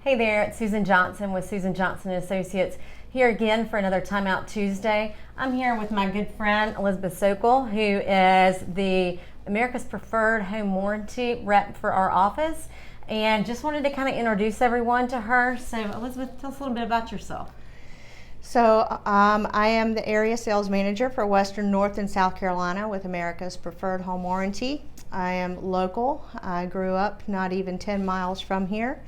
Hey there, it's Susan Johnson with Susan Johnson Associates here again for another Timeout Tuesday. I'm here with my good friend Elizabeth Sokol, who is the America's Preferred Home Warranty rep for our office, and just wanted to kind of introduce everyone to her. So Elizabeth, tell us a little bit about yourself. So I am the area sales manager for Western North and South Carolina with America's Preferred Home Warranty. I am local. I grew up not even 10 miles from here.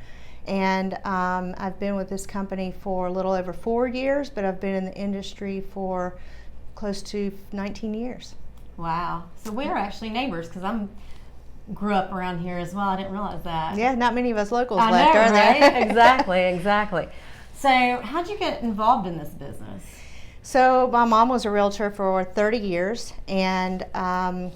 And I've been with this company for a little over 4 years, but I've been in the industry for close to 19 years. Wow. So we are actually neighbors because I grew up around here as well. I didn't realize that. Yeah, not many of us locals I left, know, are there? Right? Exactly. So how'd you get involved in this business? So my mom was a realtor for 30 years, and when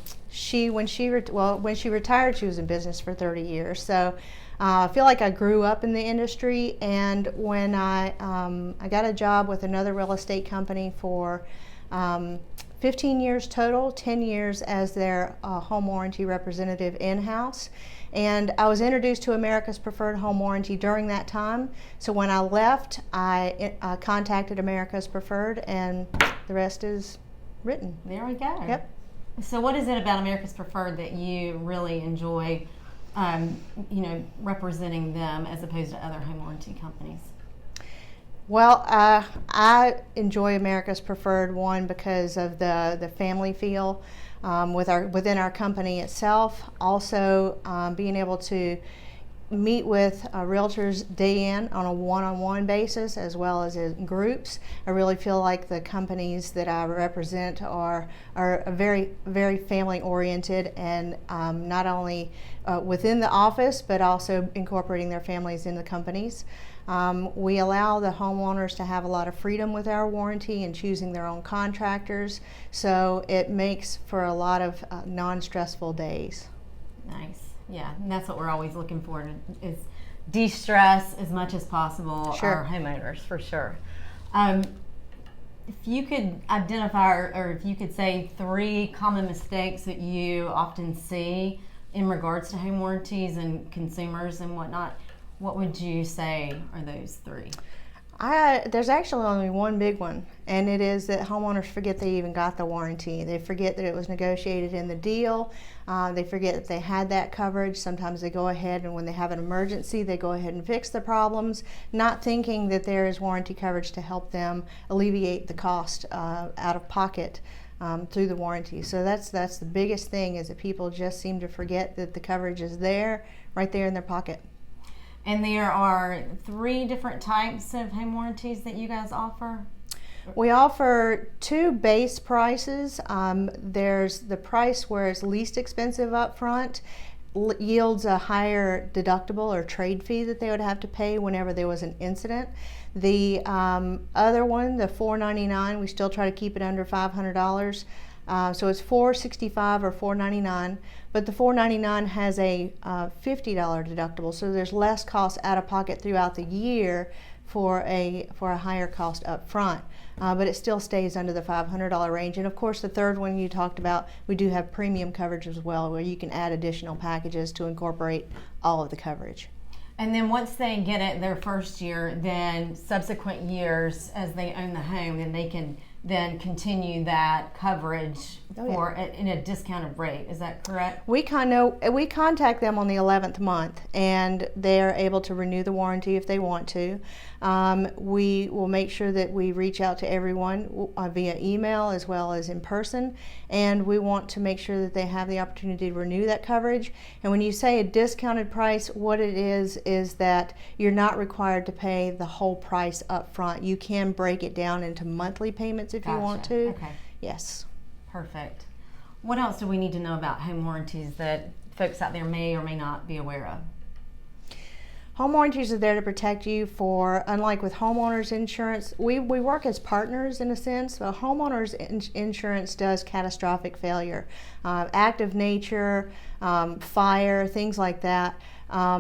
she retired, she was in business for 30 years. So I feel like I grew up in the industry, and when I got a job with another real estate company for 15 years total, 10 years as their home warranty representative in-house. And I was introduced to America's Preferred Home Warranty during that time. So when I left, I contacted America's Preferred, and the rest is written. There we go. Yep. So what is it about America's Preferred that you really enjoy, representing them as opposed to other home warranty companies? Well, I enjoy America's Preferred, one, because of the family feel within our company itself. Also, being able to meet with realtors day in on a one-on-one basis as well as in groups. I really feel like the companies that I represent are very, very family oriented, and not only within the office but also incorporating their families in the companies. We allow the homeowners to have a lot of freedom with our warranty and choosing their own contractors, so it makes for a lot of non-stressful days. Nice. Yeah, and that's what we're always looking for, is de-stress as much as possible. Sure. Our homeowners, for sure. If you could identify, or if you could say 3 common mistakes that you often see in regards to home warranties and consumers and whatnot, what would you say are those 3? There's actually only one big one, and it is that homeowners forget they even got the warranty. They forget that it was negotiated in the deal. They forget that they had that coverage. Sometimes they go ahead, and when they have an emergency, they go ahead and fix the problems, not thinking that there is warranty coverage to help them alleviate the cost out of pocket through the warranty. So that's the biggest thing, is that people just seem to forget that the coverage is there, right there in their pocket. And there are 3 different types of home warranties that you guys offer? We offer 2 base prices. There's the price where it's least expensive up front, yields a higher deductible or trade fee that they would have to pay whenever there was an incident. The other one, the $499, we still try to keep it under $500. So it's $465 or $499, but the $499 has a $50 deductible, so there's less cost out of pocket throughout the year for a higher cost up front, but it still stays under the $500 range. And of course, the third one you talked about, we do have premium coverage as well, where you can add additional packages to incorporate all of the coverage. And then once they get it their first year, then subsequent years as they own the home, then they can then continue that coverage in a discounted rate. Is that correct? We contact them on the 11th month, and they are able to renew the warranty if they want to. We will make sure that we reach out to everyone via email as well as in person, and we want to make sure that they have the opportunity to renew that coverage. And when you say a discounted price, what it is that you're not required to pay the whole price up front. You can break it down into monthly payments if you want to. Okay. Yes. Perfect. What else do we need to know about home warranties that folks out there may or may not be aware of? Home warranties are there to protect you for, unlike with homeowners insurance, we work as partners in a sense. But homeowners insurance does catastrophic failure, active nature, fire, things like that.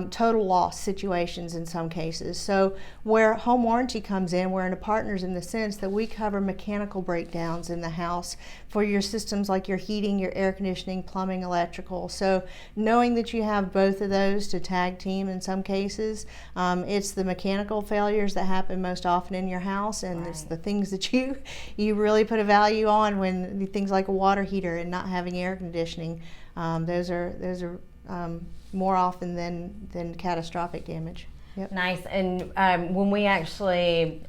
Total loss situations in some cases. So where home warranty comes in, we're in a partners in the sense that we cover mechanical breakdowns in the house for your systems like your heating, your air conditioning, plumbing, electrical. So knowing that you have both of those to tag team in some cases, it's the mechanical failures that happen most often in your house, and it's the things that you really put a value on, when things like a water heater and not having air conditioning. Those are more often than catastrophic damage. Yep. Nice. And when we actually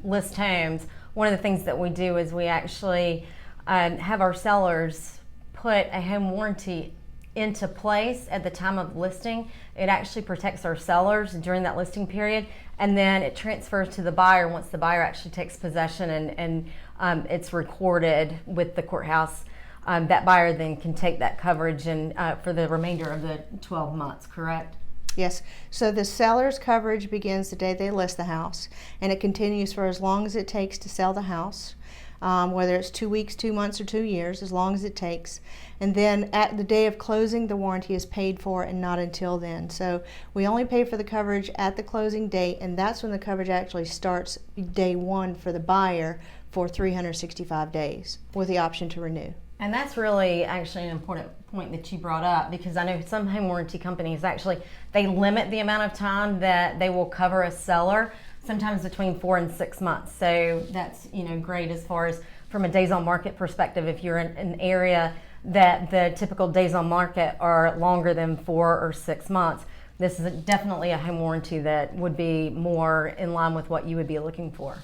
list homes, one of the things that we do is we actually have our sellers put a home warranty into place at the time of listing. It actually protects our sellers during that listing period, and then it transfers to the buyer once the buyer actually takes possession, and it's recorded with the courthouse. That buyer then can take that coverage and for the remainder of the 12 months, correct? Yes. So the seller's coverage begins the day they list the house, and it continues for as long as it takes to sell the house, whether it's 2 weeks, 2 months, or 2 years, as long as it takes. And then at the day of closing, the warranty is paid for, and not until then. So we only pay for the coverage at the closing date, and that's when the coverage actually starts day one for the buyer for 365 days with the option to renew. And that's really actually an important point that you brought up, because I know some home warranty companies actually, they limit the amount of time that they will cover a seller, sometimes between 4 and 6 months. So that's great as far as from a days on market perspective. If you're in an area that the typical days on market are longer than 4 or 6 months, this is definitely a home warranty that would be more in line with what you would be looking for.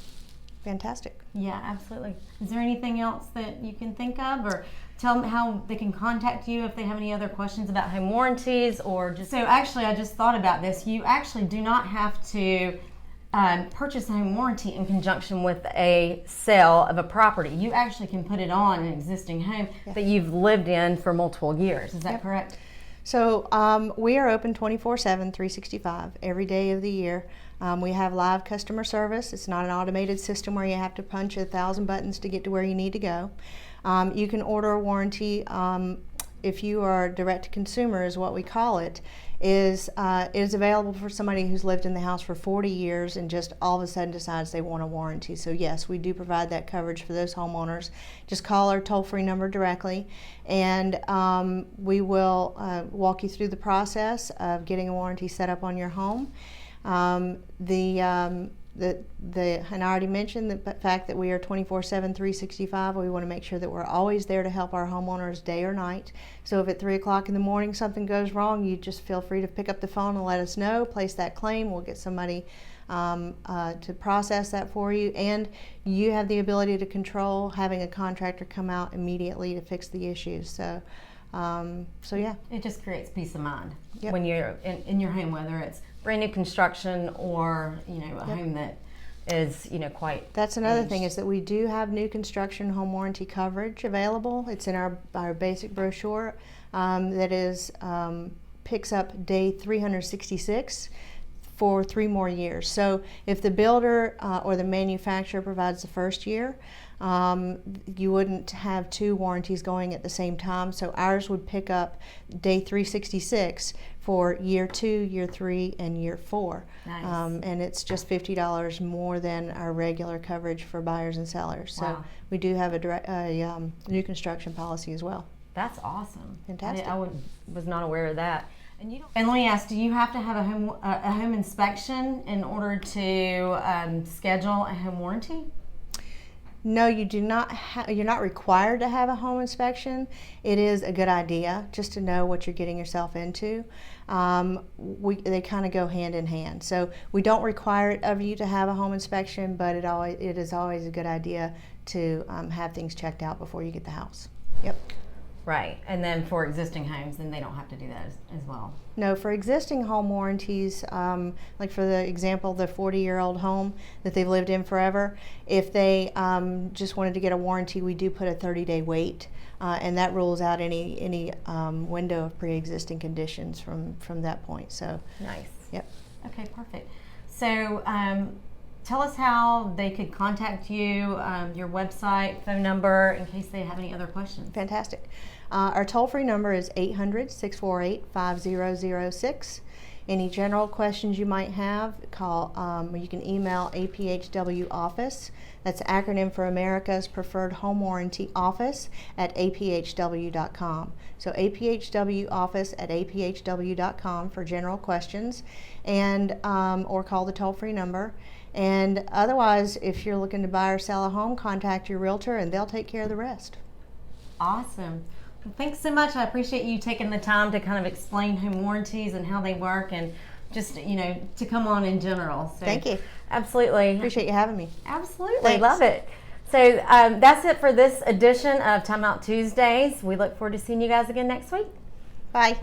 Fantastic. Yeah, absolutely. Is there anything else that you can think of, or tell them how they can contact you if they have any other questions about home warranties, or just... So actually, I just thought about this. You actually do not have to purchase a home warranty in conjunction with a sale of a property. You actually can put it on an existing home that you've lived in for multiple years. Is that correct? So we are open 24/7, 365, every day of the year. We have live customer service. It's not an automated system where you have to punch 1,000 buttons to get to where you need to go. You can order a warranty if you are direct to consumer, is what we call it. Is available for somebody who's lived in the house for 40 years and just all of a sudden decides they want a warranty. So yes, we do provide that coverage for those homeowners. Just call our toll-free number directly, and we will walk you through the process of getting a warranty set up on your home. And I already mentioned the fact that we are 24/7, 365. We want to make sure that we're always there to help our homeowners day or night. So if at 3 o'clock in the morning something goes wrong, you just feel free to pick up the phone and let us know, place that claim. We'll get somebody to process that for you. And you have the ability to control having a contractor come out immediately to fix the issues. So yeah. It just creates peace of mind Yep. when you're in your home, whether it's brand new construction or a home that is quite... That's another aged. thing, is that we do have new construction home warranty coverage available. It's in our basic brochure that is picks up day 366 for 3 more years. So if the builder or the manufacturer provides the first year, you wouldn't have 2 warranties going at the same time. So ours would pick up day 366 for year 2, year 3, and year 4. Nice. And it's just $50 more than our regular coverage for buyers and sellers. So Wow. we do have a new construction policy as well. That's awesome. Fantastic. I was not aware of that. And let me ask, do you have to have a home inspection in order to schedule a home warranty? No, you do not. You're not required to have a home inspection. It is a good idea just to know what you're getting yourself into. They kind of go hand in hand. So we don't require it of you to have a home inspection, but it is always a good idea to have things checked out before you get the house. Yep. Right, and then for existing homes, then they don't have to do that as well. No, for existing home warranties, like for the example, the 40-year-old home that they've lived in forever, if they just wanted to get a warranty, we do put a 30-day wait, and that rules out any window of pre-existing conditions from that point. So nice. Yep. Okay, perfect. So tell us how they could contact you, your website, phone number, in case they have any other questions. Fantastic. Our toll-free number is 800-648-5006. Any general questions you might have, you can email APHW Office. That's the acronym for America's Preferred Home Warranty Office at aphw.com. So APHW Office at aphw.com for general questions, and or call the toll-free number. And otherwise, if you're looking to buy or sell a home, contact your realtor and they'll take care of the rest. Awesome. Well, thanks so much. I appreciate you taking the time to kind of explain home warranties and how they work, and just, to come on in general. So, thank you. Absolutely. Appreciate you having me. Absolutely. Thanks. Love it. So that's it for this edition of Timeout Tuesdays. We look forward to seeing you guys again next week. Bye.